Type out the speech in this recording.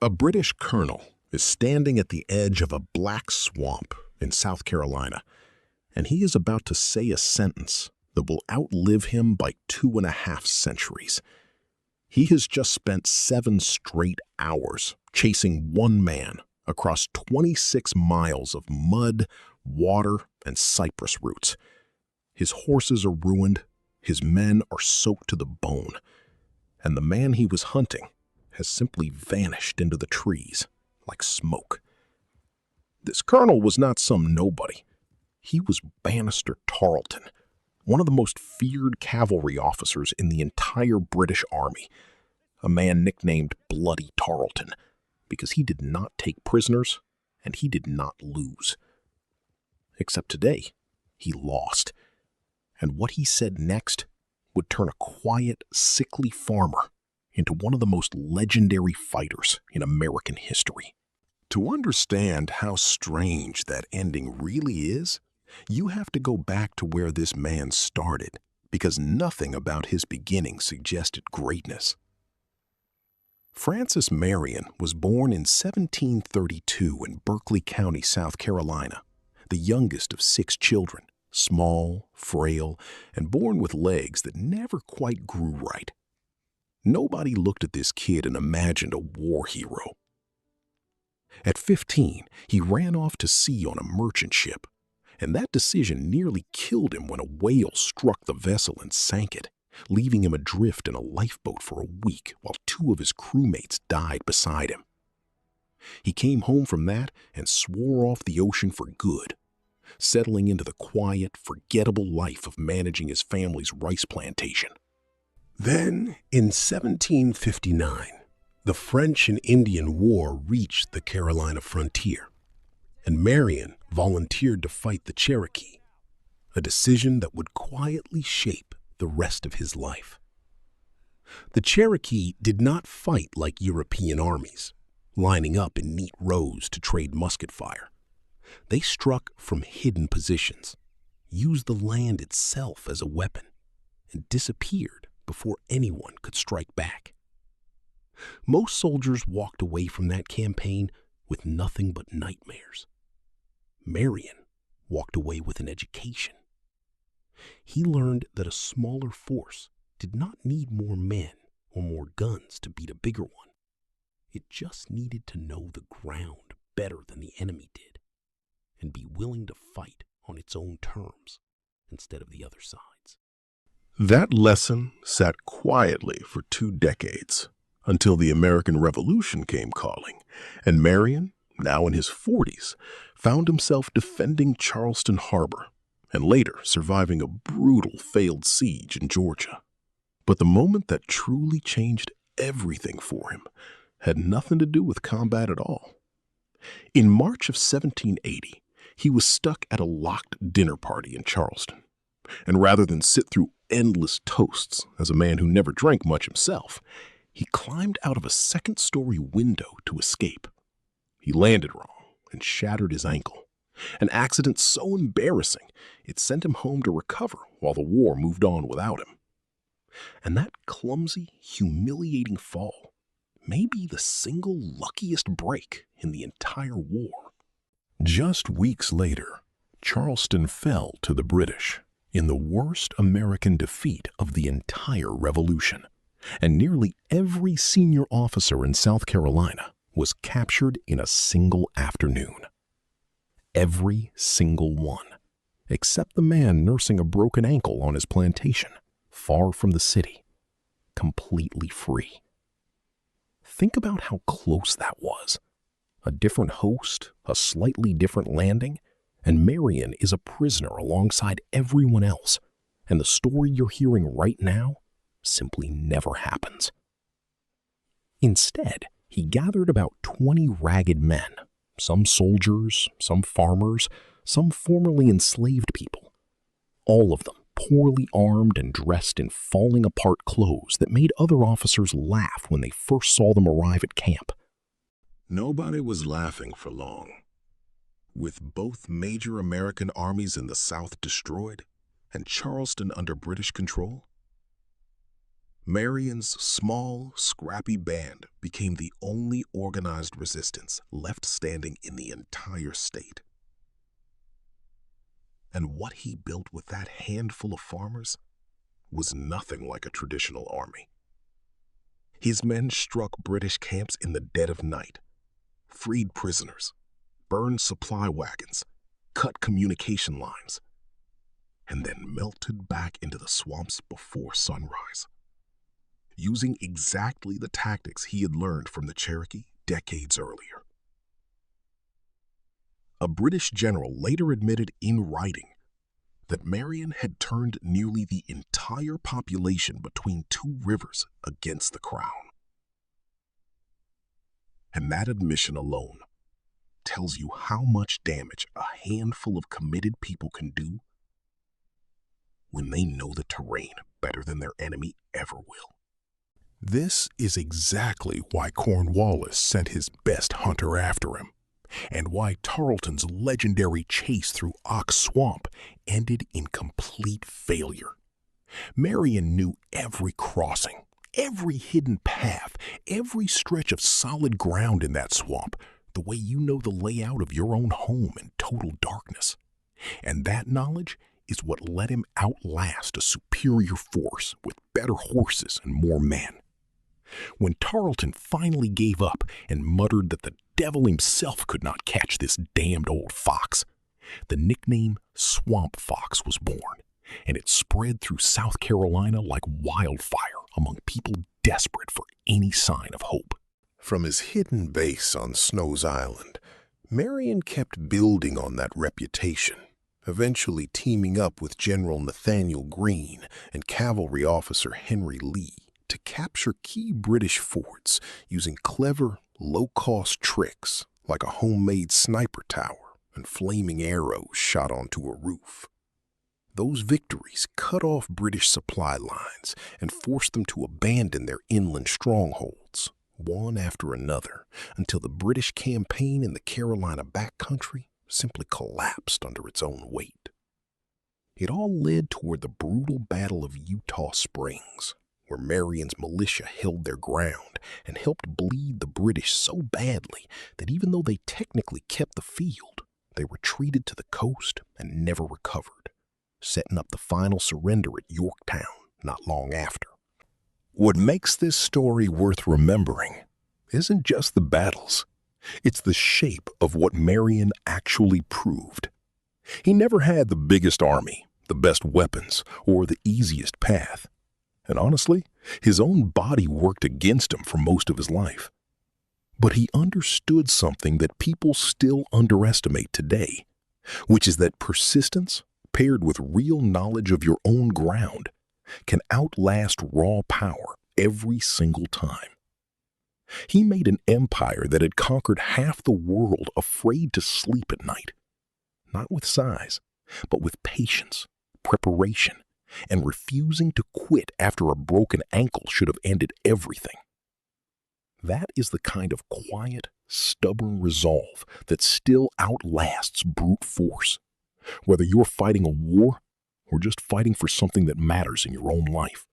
A British colonel is standing at the edge of a black swamp in South Carolina, and he is about to say a sentence that will outlive him by 2.5 centuries. He has just spent 7 straight hours chasing one man across 26 miles of mud, water, and cypress roots. His horses are ruined, his men are soaked to the bone, and the man he was hunting has simply vanished into the trees like smoke. This colonel was not some nobody. He was Banastre Tarleton, one of the most feared cavalry officers in the entire British Army, a man nicknamed Bloody Tarleton because he did not take prisoners and he did not lose. Except today, he lost. And what he said next would turn a quiet, sickly farmer into one of the most legendary fighters in American history. To understand how strange that ending really is, you have to go back to where this man started, because nothing about his beginning suggested greatness. Francis Marion was born in 1732 in Berkeley County, South Carolina, the youngest of 6 children, small, frail, and born with legs that never quite grew right. Nobody looked at this kid and imagined a war hero. At 15, he ran off to sea on a merchant ship, and that decision nearly killed him when a whale struck the vessel and sank it, leaving him adrift in a lifeboat for a week while 2 of his crewmates died beside him. He came home from that and swore off the ocean for good, settling into the quiet, forgettable life of managing his family's rice plantation. Then, in 1759, the French and Indian War reached the Carolina frontier, and Marion volunteered to fight the Cherokee, a decision that would quietly shape the rest of his life. The Cherokee did not fight like European armies, lining up in neat rows to trade musket fire. They struck from hidden positions, used the land itself as a weapon, and disappeared before anyone could strike back. Most soldiers walked away from that campaign with nothing but nightmares. Marion walked away with an education. He learned that a smaller force did not need more men or more guns to beat a bigger one. It just needed to know the ground better than the enemy did and be willing to fight on its own terms instead of the other side's. That lesson sat quietly for 2 decades until the American Revolution came calling, and Marion, now in his 40s, found himself defending Charleston Harbor and later surviving a brutal failed siege in Georgia. But the moment that truly changed everything for him had nothing to do with combat at all. In March of 1780, he was stuck at a locked dinner party in Charleston, and rather than sit through endless toasts as a man who never drank much himself, he climbed out of a 2nd-story window to escape. He landed wrong and shattered his ankle, an accident so embarrassing it sent him home to recover while the war moved on without him. And that clumsy, humiliating fall may be the single luckiest break in the entire war. Just weeks later, Charleston fell to the British in the worst American defeat of the entire Revolution, and nearly every senior officer in South Carolina was captured in a single afternoon. Every single one, except the man nursing a broken ankle on his plantation, far from the city, completely free. Think about how close that was. A different host, a slightly different landing, and Marion is a prisoner alongside everyone else, and the story you're hearing right now simply never happens. Instead, he gathered about 20 ragged men, some soldiers, some farmers, some formerly enslaved people, all of them poorly armed and dressed in falling apart clothes that made other officers laugh when they first saw them arrive at camp. Nobody was laughing for long. With both major American armies in the South destroyed and Charleston under British control, Marion's small, scrappy band became the only organized resistance left standing in the entire state. And what he built with that handful of farmers was nothing like a traditional army. His men struck British camps in the dead of night, freed prisoners, burned supply wagons, cut communication lines, and then melted back into the swamps before sunrise, using exactly the tactics he had learned from the Cherokee decades earlier. A British general later admitted in writing that Marion had turned nearly the entire population between two rivers against the crown. And that admission alone tells you how much damage a handful of committed people can do when they know the terrain better than their enemy ever will. This is exactly why Cornwallis sent his best hunter after him, and why Tarleton's legendary chase through Ox Swamp ended in complete failure. Marion knew every crossing, every hidden path, every stretch of solid ground in that swamp, the way you know the layout of your own home in total darkness. And that knowledge is what let him outlast a superior force with better horses and more men. When Tarleton finally gave up and muttered that the devil himself could not catch this damned old fox, the nickname Swamp Fox was born, and it spread through South Carolina like wildfire among people desperate for any sign of hope. From his hidden base on Snow's Island, Marion kept building on that reputation, eventually teaming up with General Nathaniel Greene and cavalry officer Henry Lee to capture key British forts using clever, low-cost tricks like a homemade sniper tower and flaming arrows shot onto a roof. Those victories cut off British supply lines and forced them to abandon their inland strongholds, one after another, until the British campaign in the Carolina backcountry simply collapsed under its own weight. It all led toward the brutal Battle of Eutaw Springs, where Marion's militia held their ground and helped bleed the British so badly that even though they technically kept the field, they retreated to the coast and never recovered, setting up the final surrender at Yorktown not long after. What makes this story worth remembering isn't just the battles. It's the shape of what Marion actually proved. He never had the biggest army, the best weapons, or the easiest path. And honestly, his own body worked against him for most of his life. But he understood something that people still underestimate today, which is that persistence, paired with real knowledge of your own ground, can outlast raw power every single time. He made an empire that had conquered half the world afraid to sleep at night, not with size, but with patience, preparation, and refusing to quit after a broken ankle should have ended everything. That is the kind of quiet, stubborn resolve that still outlasts brute force, whether you're fighting a war or just fighting for something that matters in your own life.